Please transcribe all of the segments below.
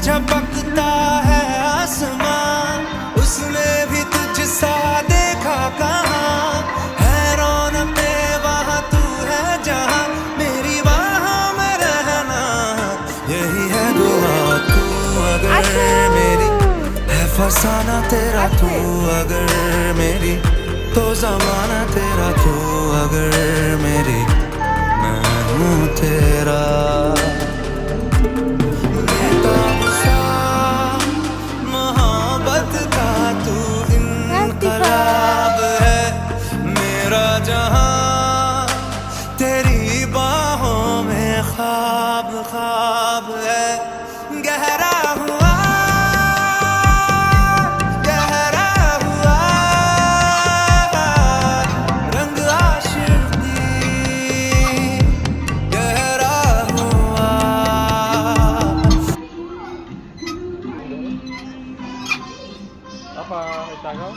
झपकता है आसमां, उसने भी तुझसा देखा कहाँ, है रौनके वहाँ तू है जहाँ, मेरी बाहों में रहना यही है दुआ। तू अगर मेरी है फसाना तेरा, तू अगर मेरी तो जमाना तेरा, तू अगर मेरी मैं हूँ तेरा। बेताब सा मोहब्बत का तू इनकलाब है, मेरा जहां तेरी बाहों में ख्वाब ख्वाब है। गहरा हुआ गहरा हुआ रंग आशिकी, गहरा हुआ। Apa tahu?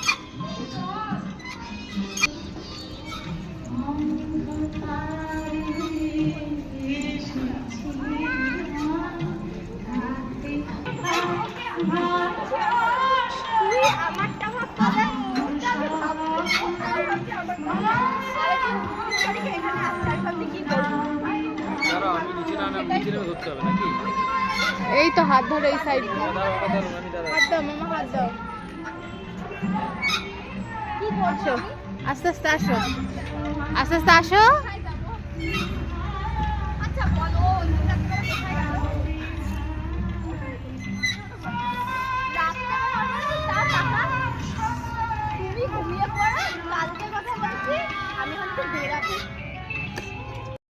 এই তো হাত ধরো এই সাইড হাত দাও মামা, হাত দাও। আসো আস্তে আস্তে আসো, আস্তে আস্তে আসো।